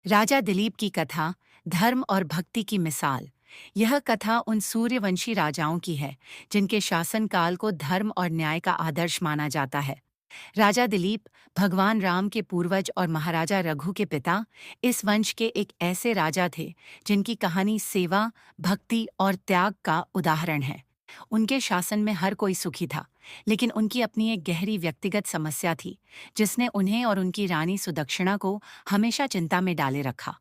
राजा दिलीप की कथा धर्म और भक्ति की मिसाल। यह कथा उन सूर्यवंशी राजाओं की है जिनके शासनकाल को धर्म और न्याय का आदर्श माना जाता है। राजा दिलीप भगवान राम के पूर्वज और महाराजा रघु के पिता इस वंश के एक ऐसे राजा थे जिनकी कहानी सेवा, भक्ति और त्याग का उदाहरण है। उनके शासन में हर कोई सुखी था, लेकिन उनकी अपनी एक गहरी व्यक्तिगत समस्या थी जिसने उन्हें और उनकी रानी सुदक्षिणा को हमेशा चिंता में डाले रखा।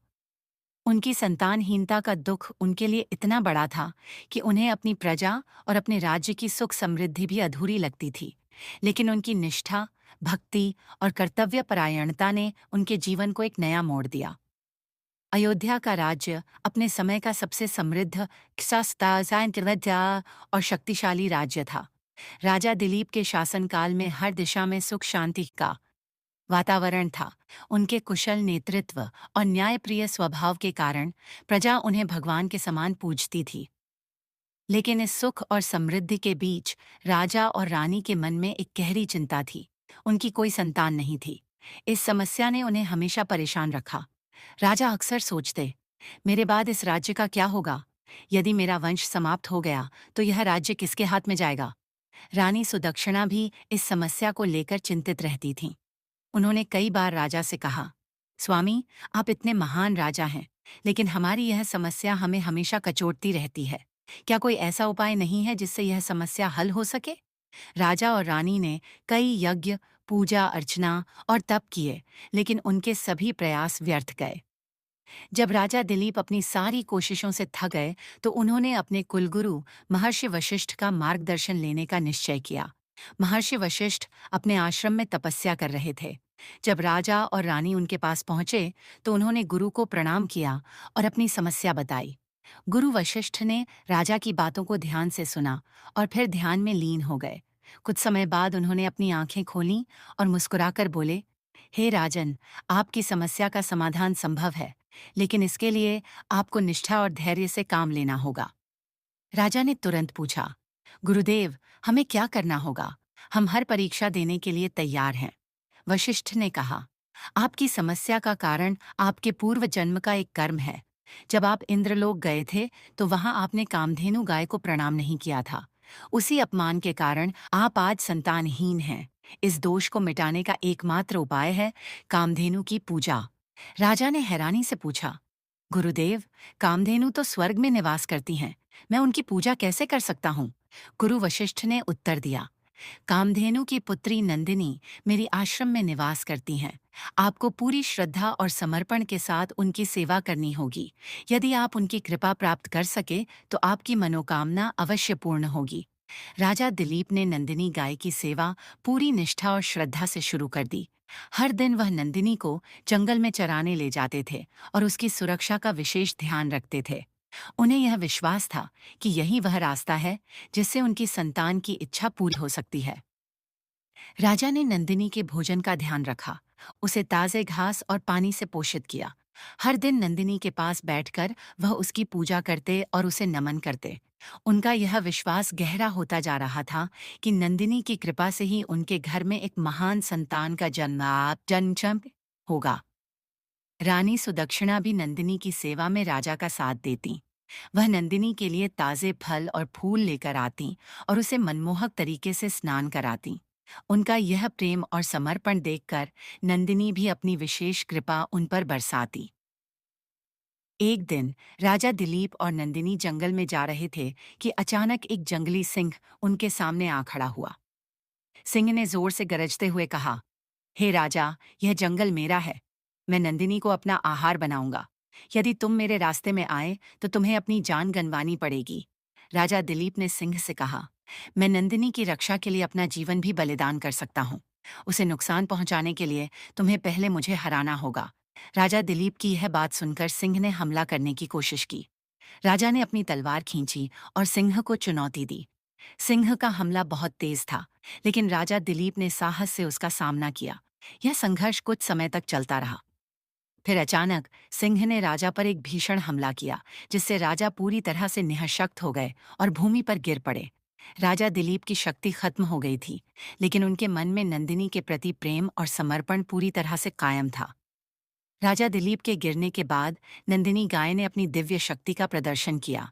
उनकी संतानहीनता का दुख उनके लिए इतना बड़ा था कि उन्हें अपनी प्रजा और अपने राज्य की सुख समृद्धि भी अधूरी लगती थी। लेकिन उनकी निष्ठा, भक्ति और कर्तव्यपरायणता ने उनके जीवन को एक नया मोड़ दिया। अयोध्या का राज्य अपने समय का सबसे समृद्ध, सस्ता और शक्तिशाली राज्य था। राजा दिलीप के शासनकाल में हर दिशा में सुख शांति का वातावरण था। उनके कुशल नेतृत्व और न्यायप्रिय स्वभाव के कारण प्रजा उन्हें भगवान के समान पूजती थी। लेकिन इस सुख और समृद्धि के बीच राजा और रानी के मन में एक गहरी चिंता थी। उनकी कोई संतान नहीं थी। इस समस्या ने उन्हें हमेशा परेशान रखा। राजा अक्सर सोचते, मेरे बाद इस राज्य का क्या होगा? यदि मेरा वंश समाप्त हो गया तो यह राज्य किसके हाथ में जाएगा? रानी सुदक्षिणा भी इस समस्या को लेकर चिंतित रहती थीं। उन्होंने कई बार राजा से कहा, स्वामी, आप इतने महान राजा हैं, लेकिन हमारी यह समस्या हमें हमेशा कचोटती रहती है। क्या कोई ऐसा उपाय नहीं है जिससे यह समस्या हल हो सके? राजा और रानी ने कई यज्ञ, पूजा अर्चना और तप किए, लेकिन उनके सभी प्रयास व्यर्थ गए। जब राजा दिलीप अपनी सारी कोशिशों से थक गए, तो उन्होंने अपने कुलगुरु महर्षि वशिष्ठ का मार्गदर्शन लेने का निश्चय किया। महर्षि वशिष्ठ अपने आश्रम में तपस्या कर रहे थे। जब राजा और रानी उनके पास पहुंचे, तो उन्होंने गुरु को प्रणाम किया और अपनी समस्या बताई। गुरु वशिष्ठ ने राजा की बातों को ध्यान से सुना और फिर ध्यान में लीन हो गए। कुछ समय बाद उन्होंने अपनी आंखें खोलीं और मुस्कुराकर बोले, हे राजन, आपकी समस्या का समाधान संभव है, लेकिन इसके लिए आपको निष्ठा और धैर्य से काम लेना होगा। राजा ने तुरंत पूछा, गुरुदेव, हमें क्या करना होगा? हम हर परीक्षा देने के लिए तैयार हैं। वशिष्ठ ने कहा, आपकी समस्या का कारण आपके पूर्व जन्म का एक कर्म है। जब आप इंद्रलोक गए थे, तो वहां आपने कामधेनु गाय को प्रणाम नहीं किया था। उसी अपमान के कारण आप आज संतानहीन हैं। इस दोष को मिटाने का एकमात्र उपाय है कामधेनु की पूजा। राजा ने हैरानी से पूछा, गुरुदेव, कामधेनु तो स्वर्ग में निवास करती हैं। मैं उनकी पूजा कैसे कर सकता हूँ? गुरु वशिष्ठ ने उत्तर दिया, कामधेनु की पुत्री नंदिनी मेरी आश्रम में निवास करती हैं। आपको पूरी श्रद्धा और समर्पण के साथ उनकी सेवा करनी होगी। यदि आप उनकी कृपा प्राप्त कर सके तो आपकी मनोकामना अवश्य पूर्ण होगी। राजा दिलीप ने नंदिनी गाय की सेवा पूरी निष्ठा और श्रद्धा से शुरू कर दी। हर दिन वह नंदिनी को जंगल में चराने ले जाते थे और उसकी सुरक्षा का विशेष ध्यान रखते थे। उन्हें यह विश्वास था कि यही वह रास्ता है जिससे उनकी संतान की इच्छा पूरी हो सकती है। राजा ने नंदिनी के भोजन का ध्यान रखा, उसे ताजे घास और पानी से पोषित किया। हर दिन नंदिनी के पास बैठकर वह उसकी पूजा करते और उसे नमन करते। उनका यह विश्वास गहरा होता जा रहा था कि नंदिनी की कृपा से ही उनके घर में एक महान संतान का जन्म होगा। रानी सुदक्षिणा भी नंदिनी की सेवा में राजा का साथ देती। वह नंदिनी के लिए ताजे फल और फूल लेकर आती और उसे मनमोहक तरीके से स्नान कराती। उनका यह प्रेम और समर्पण देखकर नंदिनी भी अपनी विशेष कृपा उन पर बरसाती। एक दिन राजा दिलीप और नंदिनी जंगल में जा रहे थे कि अचानक एक जंगली सिंह उनके सामने आ खड़ा हुआ। सिंह ने जोर से गरजते हुए कहा, हे राजा, यह जंगल मेरा है। मैं नंदिनी को अपना आहार बनाऊंगा। यदि तुम मेरे रास्ते में आए तो तुम्हें अपनी जान गंवानी पड़ेगी। राजा दिलीप ने सिंह से कहा, मैं नंदिनी की रक्षा के लिए अपना जीवन भी बलिदान कर सकता हूँ। उसे नुकसान पहुंचाने के लिए तुम्हें पहले मुझे हराना होगा। राजा दिलीप की यह बात सुनकर सिंह ने हमला करने की कोशिश की। राजा ने अपनी तलवार खींची और सिंह को चुनौती दी। सिंह का हमला बहुत तेज था, लेकिन राजा दिलीप ने साहस से उसका सामना किया। यह संघर्ष कुछ समय तक चलता रहा। फिर अचानक सिंह ने राजा पर एक भीषण हमला किया, जिससे राजा पूरी तरह से निःशक्त हो गए और भूमि पर गिर पड़े। राजा दिलीप की शक्ति खत्म हो गई थी, लेकिन उनके मन में नंदिनी के प्रति प्रेम और समर्पण पूरी तरह से कायम था। राजा दिलीप के गिरने के बाद नंदिनी गाय ने अपनी दिव्य शक्ति का प्रदर्शन किया।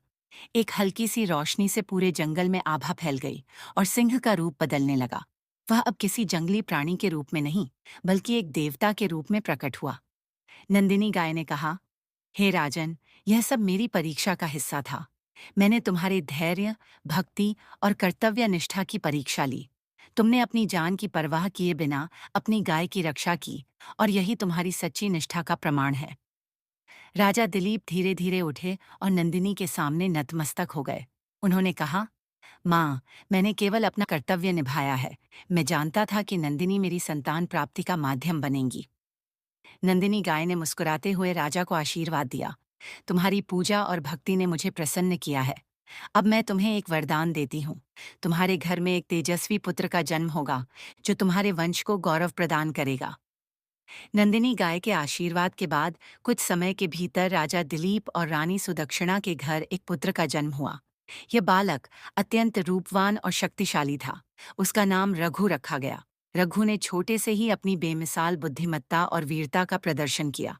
एक हल्की सी रोशनी से पूरे जंगल में आभा फैल गई और सिंह का रूप बदलने लगा। वह अब किसी जंगली प्राणी के रूप में नहीं, बल्कि एक देवता के रूप में प्रकट हुआ। नंदिनी गाय ने कहा, हे राजन, यह सब मेरी परीक्षा का हिस्सा था। मैंने तुम्हारे धैर्य, भक्ति और कर्तव्य निष्ठा की परीक्षा ली। तुमने अपनी जान की परवाह किए बिना अपनी गाय की रक्षा की, और यही तुम्हारी सच्ची निष्ठा का प्रमाण है। राजा दिलीप धीरे धीरे उठे और नंदिनी के सामने नतमस्तक हो गए। उन्होंने कहा, माँ, मैंने केवल अपना कर्तव्य निभाया है। मैं जानता था कि नंदिनी मेरी संतान प्राप्ति का माध्यम बनेंगी। नंदिनी गाय ने मुस्कुराते हुए राजा को आशीर्वाद दिया। तुम्हारी पूजा और भक्ति ने मुझे प्रसन्न किया है। अब मैं तुम्हें एक वरदान देती हूँ। तुम्हारे घर में एक तेजस्वी पुत्र का जन्म होगा, जो तुम्हारे वंश को गौरव प्रदान करेगा। नंदिनी गाय के आशीर्वाद के बाद कुछ समय के भीतर राजा दिलीप और रानी सुदक्षिणा के घर एक पुत्र का जन्म हुआ। यह बालक अत्यंत रूपवान और शक्तिशाली था। उसका नाम रघु रखा गया। रघु ने छोटे से ही अपनी बेमिसाल बुद्धिमत्ता और वीरता का प्रदर्शन किया।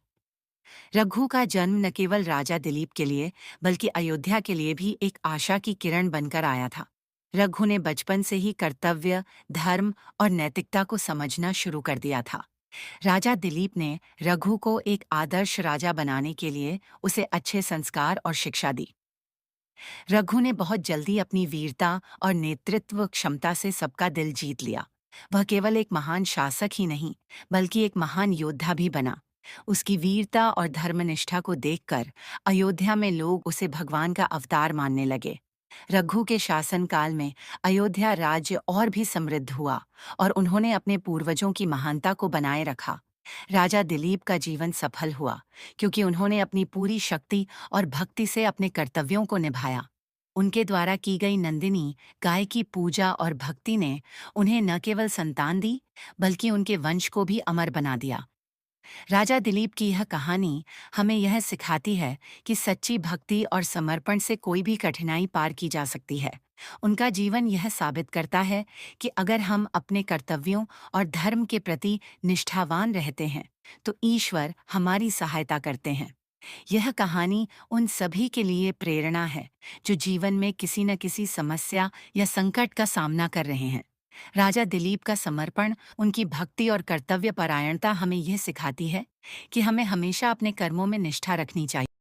रघु का जन्म न केवल राजा दिलीप के लिए, बल्कि अयोध्या के लिए भी एक आशा की किरण बनकर आया था। रघु ने बचपन से ही कर्तव्य, धर्म और नैतिकता को समझना शुरू कर दिया था। राजा दिलीप ने रघु को एक आदर्श राजा बनाने के लिए उसे अच्छे संस्कार और शिक्षा दी। रघु ने बहुत जल्दी अपनी वीरता और नेतृत्व क्षमता से सबका दिल जीत लिया। वह केवल एक महान शासक ही नहीं, बल्कि एक महान योद्धा भी बना। उसकी वीरता और धर्मनिष्ठा को देखकर अयोध्या में लोग उसे भगवान का अवतार मानने लगे। रघु के शासनकाल में अयोध्या राज्य और भी समृद्ध हुआ, और उन्होंने अपने पूर्वजों की महानता को बनाए रखा। राजा दिलीप का जीवन सफल हुआ, क्योंकि उन्होंने अपनी पूरी शक्ति और भक्ति से अपने कर्तव्यों को निभाया। उनके द्वारा की गई नंदिनी गाय की पूजा और भक्ति ने उन्हें न केवल संतान दी, बल्कि उनके वंश को भी अमर बना दिया। राजा दिलीप की यह कहानी हमें यह सिखाती है कि सच्ची भक्ति और समर्पण से कोई भी कठिनाई पार की जा सकती है। उनका जीवन यह साबित करता है कि अगर हम अपने कर्तव्यों और धर्म के प्रति निष्ठावान रहते हैं, तो ईश्वर हमारी सहायता करते हैं। यह कहानी उन सभी के लिए प्रेरणा है, जो जीवन में किसी न किसी समस्या या संकट का सामना कर रहे हैं। राजा दिलीप का समर्पण, उनकी भक्ति और कर्तव्य परायणता हमें यह सिखाती है कि हमें हमेशा अपने कर्मों में निष्ठा रखनी चाहिए।